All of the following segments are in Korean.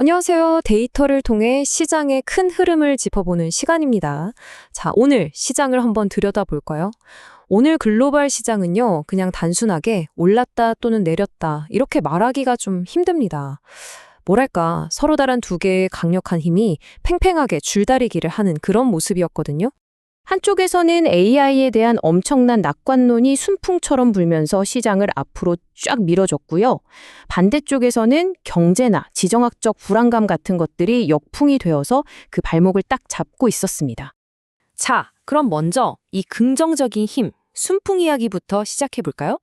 안녕하세요. 데이터를 통해 시장의 큰 흐름을 짚어보는 시간입니다. 자, 오늘 시장을 한번 들여다볼까요? 오늘 글로벌 시장은요, 그냥 단순하게 올랐다 또는 내렸다, 이렇게 말하기가 좀 힘듭니다. 뭐랄까, 서로 다른 두 개의 강력한 힘이 팽팽하게 줄다리기를 하는 그런 모습이었거든요. 한쪽에서는 AI에 대한 엄청난 낙관론이 순풍처럼 불면서 시장을 앞으로 쫙 밀어줬고요. 반대쪽에서는 경제나 지정학적 불안감 같은 것들이 역풍이 되어서 그 발목을 딱 잡고 있었습니다. 자, 그럼 먼저 이 긍정적인 힘, 순풍 이야기부터 시작해볼까요?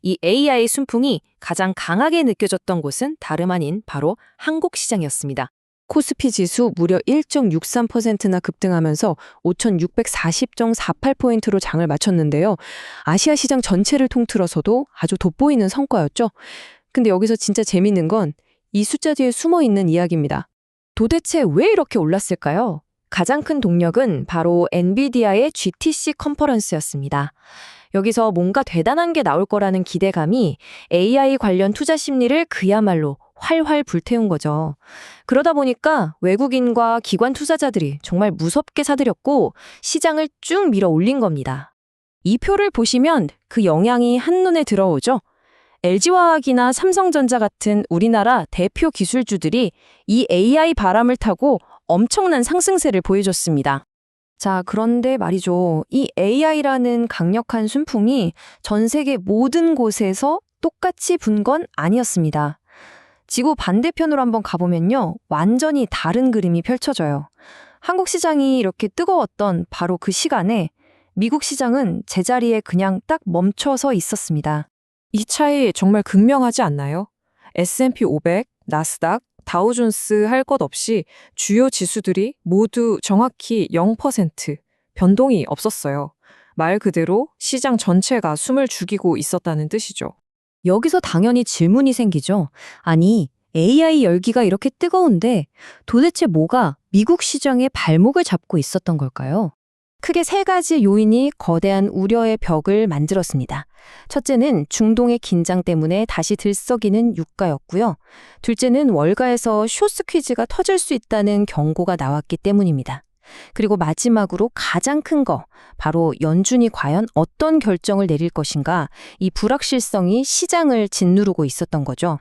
이 AI 순풍이 가장 강하게 느껴졌던 곳은 다름 아닌 바로 한국 시장이었습니다. 코스피 지수 무려 1.63%나 급등하면서 5,640.48포인트로 장을 마쳤는데요. 아시아 시장 전체를 통틀어서도 아주 돋보이는 성과였죠. 근데 여기서 진짜 재밌는 건 이 숫자 뒤에 숨어 있는 이야기입니다. 도대체 왜 이렇게 올랐을까요? 가장 큰 동력은 바로 엔비디아의 GTC 컨퍼런스였습니다. 여기서 뭔가 대단한 게 나올 거라는 기대감이 AI 관련 투자 심리를 그야말로 활활 불태운 거죠. 그러다 보니까 외국인과 기관 투자자들이 정말 무섭게 사들였고 시장을 쭉 밀어 올린 겁니다. 이 표를 보시면 그 영향이 한눈에 들어오죠. LG화학이나 삼성전자 같은 우리나라 대표 기술주들이 이 AI 바람을 타고 엄청난 상승세를 보여줬습니다. 자, 그런데 말이죠. 이 AI라는 강력한 순풍이 전 세계 모든 곳에서 똑같이 분 건 아니었습니다. 지구 반대편으로 한번 가보면요. 완전히 다른 그림이 펼쳐져요. 한국 시장이 이렇게 뜨거웠던 바로 그 시간에 미국 시장은 제자리에 그냥 딱 멈춰서 있었습니다. 이 차이 정말 극명하지 않나요? S&P 500, 나스닥, 다우존스 할 것 없이 주요 지수들이 모두 정확히 0% 변동이 없었어요. 말 그대로 시장 전체가 숨을 죽이고 있었다는 뜻이죠. 여기서 당연히 질문이 생기죠. 아니, AI 열기가 이렇게 뜨거운데 도대체 뭐가 미국 시장의 발목을 잡고 있었던 걸까요? 크게 세 가지 요인이 거대한 우려의 벽을 만들었습니다. 첫째는 중동의 긴장 때문에 다시 들썩이는 유가였고요. 둘째는 월가에서 숏스퀴즈가 터질 수 있다는 경고가 나왔기 때문입니다. 그리고 마지막으로 가장 큰 거, 바로 연준이 과연 어떤 결정을 내릴 것인가, 이 불확실성이 시장을 짓누르고 있었던 거죠.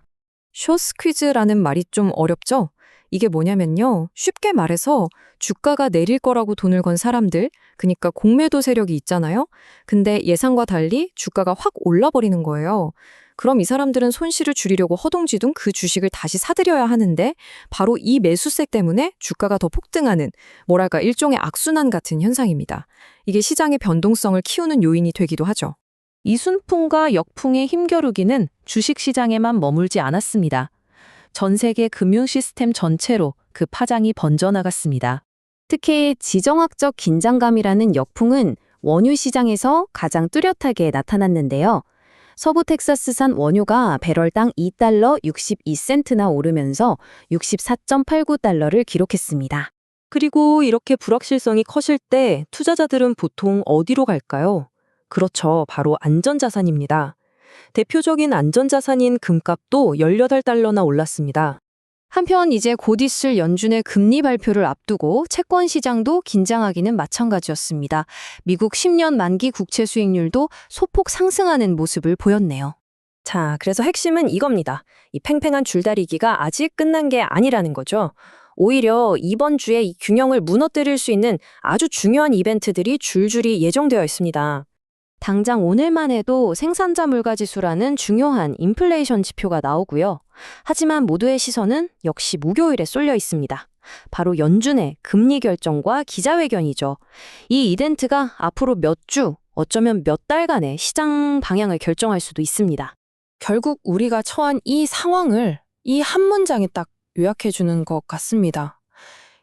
숏스퀴즈라는 말이 좀 어렵죠? 이게 뭐냐면요. 쉽게 말해서 주가가 내릴 거라고 돈을 건 사람들, 그러니까 공매도 세력이 있잖아요. 근데 예상과 달리 주가가 확 올라버리는 거예요. 그럼 이 사람들은 손실을 줄이려고 허둥지둥 그 주식을 다시 사들여야 하는데 바로 이 매수세 때문에 주가가 더 폭등하는 뭐랄까 일종의 악순환 같은 현상입니다. 이게 시장의 변동성을 키우는 요인이 되기도 하죠. 이 순풍과 역풍의 힘겨루기는 주식시장에만 머물지 않았습니다. 전 세계 금융 시스템 전체로 그 파장이 번져나갔습니다. 특히 지정학적 긴장감이라는 역풍은 원유 시장에서 가장 뚜렷하게 나타났는데요. 서부 텍사스산 원유가 배럴당 2달러 62센트나 오르면서 64.89달러를 기록했습니다. 그리고 이렇게 불확실성이 커질 때 투자자들은 보통 어디로 갈까요? 그렇죠. 바로 안전자산입니다. 대표적인 안전자산인 금값도 18달러나 올랐습니다. 한편 이제 곧 있을 연준의 금리 발표를 앞두고 채권 시장도 긴장하기는 마찬가지였습니다. 미국 10년 만기 국채 수익률도 소폭 상승하는 모습을 보였네요. 자, 그래서 핵심은 이겁니다. 이 팽팽한 줄다리기가 아직 끝난 게 아니라는 거죠. 오히려 이번 주에 이 균형을 무너뜨릴 수 있는 아주 중요한 이벤트들이 줄줄이 예정되어 있습니다. 당장 오늘만 해도 생산자 물가지수라는 중요한 인플레이션 지표가 나오고요. 하지만 모두의 시선은 역시 목요일에 쏠려 있습니다. 바로 연준의 금리 결정과 기자회견이죠. 이 이벤트가 앞으로 몇 주, 어쩌면 몇 달간의 시장 방향을 결정할 수도 있습니다. 결국 우리가 처한 이 상황을 이 한 문장에 딱 요약해 주는 것 같습니다.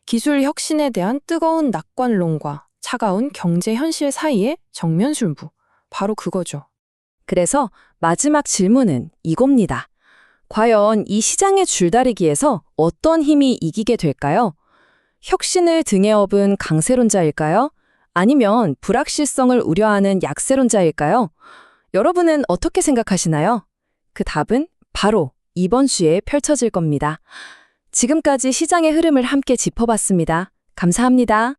기술 혁신에 대한 뜨거운 낙관론과 차가운 경제 현실 사이의 정면승부. 바로 그거죠. 그래서 마지막 질문은 이겁니다. 과연 이 시장의 줄다리기에서 어떤 힘이 이기게 될까요? 혁신을 등에 업은 강세론자일까요? 아니면 불확실성을 우려하는 약세론자일까요? 여러분은 어떻게 생각하시나요? 그 답은 바로 이번 주에 펼쳐질 겁니다. 지금까지 시장의 흐름을 함께 짚어봤습니다. 감사합니다.